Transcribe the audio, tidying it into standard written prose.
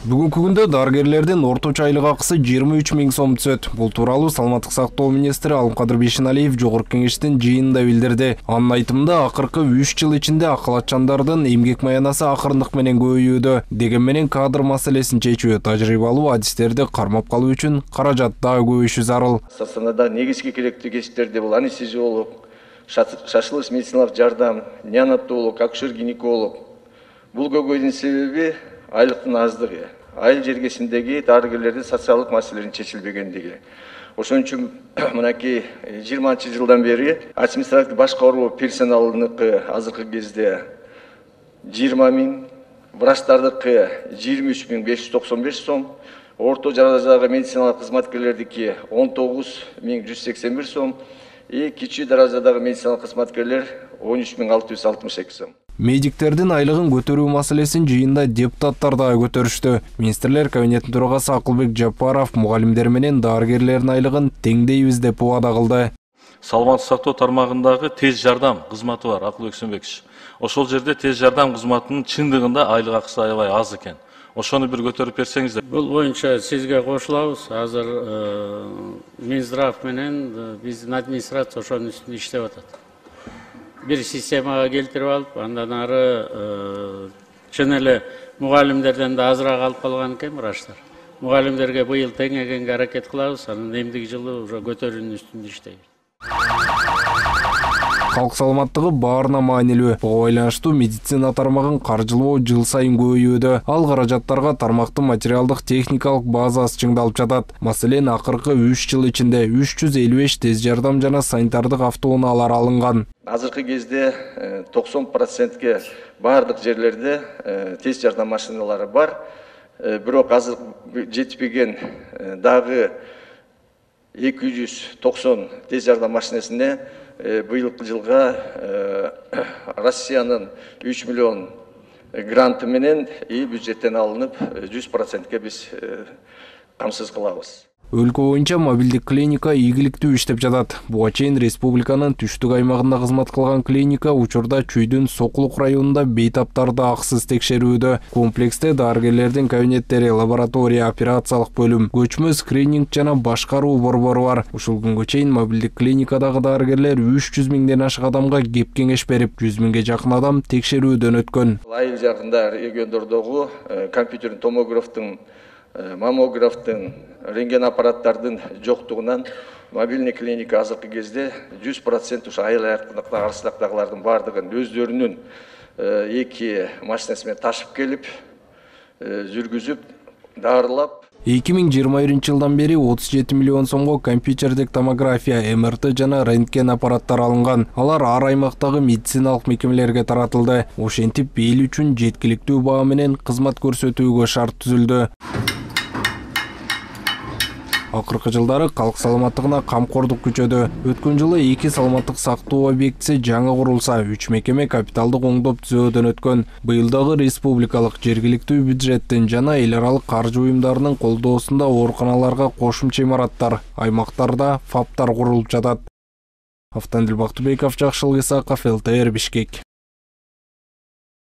Бүгүнкү күндө дарыгерлердин орточо айлык акысы 23 000 сом түшөт. Бул тууралуу Саламаттык сактоо министри Алымкадыр Бейшеналиев жогорку кеңештин жыйынында билдирди. Анын айтымында акыркы 3 жыл ичинде акылатчандардын эмгек маянасы акырындык менен көбөйүүдө. Деген менен кадр маселесин чечүү, тажрыйбалуу адистерди кармап калуу үчүн каражат дагы көбөйүшү зарыл. Станада негизги керектүү кесиптерде бул анестезиолог, шашылыш медициналык жардам, неонатолог, акушер-гинеколог. Бул көбөйүүнүн себеби айлыктын аздыгы, айыл жергесиндеги дарыгерлердин социалдык маселелерин чечилбегендиги. Ошон үчүн мынакей 20-жылдан бери административдик башкаруу персоналыныкы азыркы кезде 20 000, врачтардыкы 23 595 сом, орто даражадагы медициналык кызматкерлердики 19 181 сом, кичүү даражадагы медициналык кызматкерлер 13 662 сом. Медиктердин айлыгын көтөрүү маселесин жыйында депутаттар дагы көтөрүштү. Министрлер кабинетинин төрагасы Акылбек Жапаров мугалимдер менен дарыгерлердин айлыгын теңдейбиз деп убада кылды. Саламаттык сактоо тармагындагы тез жардам кызматы бар, Акылбек Сөмбекович. Ошол жерде тез жардам кызматынын чындыгында айлык акысы аябай аз экен. Ошону бир көтөрүп берсеңиздер. Бул боюнча сизге кошулабыз. Азыр Минздрав менен биздин администрация ошонун үстүндө иштеп атат. Bir sistemaga keltirip alıp, andan ары чын эле мугалимдерден да азыраак алып калган экен врачтар. Мугалимдерге быйыл теңегенге аракет кылабыз, анан эмдиги жылы уже көтөрүүнүн үстүндө иштейбиз. Халк саламаттыгы баарына маанилүү. Буга байланыштуу медицина тармагын каржылоо жыл сайын көбөйүүдө. Ал каражаттарга тармактын материалдык техникалык базасы чыңдалып жатат. Маселен, акыркы 3 жыл ичинде 355 тез жардам жана санитардык автоунаалар алынган. Азыркы кезде 90%ге бардык жерлерде тез жардам машиналары бар. Бирок азыр жетпеген дагы 290 тез жардам машинесине быйылкы жылга Россиянын 3 миллион гранты менен бюджеттен алынып 100%ге биз камсыз кылабыз. Өлкө боюнча мобилдик клиника ийгиликтүү иштеп жатат. Буга чейин республиканын түштүк аймагында кызмат кылган клиника учурда Чүйдүн Сокулук районунда бейтаптарды акысыз текшерүүдө. Комплексте дарыгерлердин кабинеттери, лаборатория, операциялык бөлүм, көчмө скрининг жана башкаруу борбору бар. Ушул күнгө чейин мобилдик клиникадагы дарыгерлер 300 000ден ашык адамга кеп кеңеш берип, 100 000ге жакын адам текшерүүдөн өткөн. Айыл жакында региондордогу компьютердик томографтын, маммографтын, рентген аппараттардын жоктугунан мобильный клиника азыркы кезде 100% ушу айыл арасындагылардын бардыгын өздөрүнүн 2 машинасы менен ташып келип, жүргүзүп, дарылап. 2021 жылдан бери 37 миллион сомго компьютердик томография, МРТ жана рентген аппараттар алынган. Алар ар аймактагы медициналык мекемелерге таратылды. Ошентип эл үчүн жеткиликтүү баа менен кызмат көрсөтүүгө шарт түзүлдү. Акыркы жылдары калк саламаттыгына камкордук күчөдү. Өткөн жылы 2 саламаттык сактоо объектиси жаңы курулса, 3 мекеме капиталдык оңдоп түзөөдөн өткөн. Быйыл дагы республикалык, жергиликтүү бюджеттин жана эл аралык каржы уюмдарынын колдоосунда ооруканаларга кошумча имараттар, аймактарда ФАПтар курулуп жатат. Автандил Бактыбеков, Жакшылык Исаков, ЛТР Бишкек.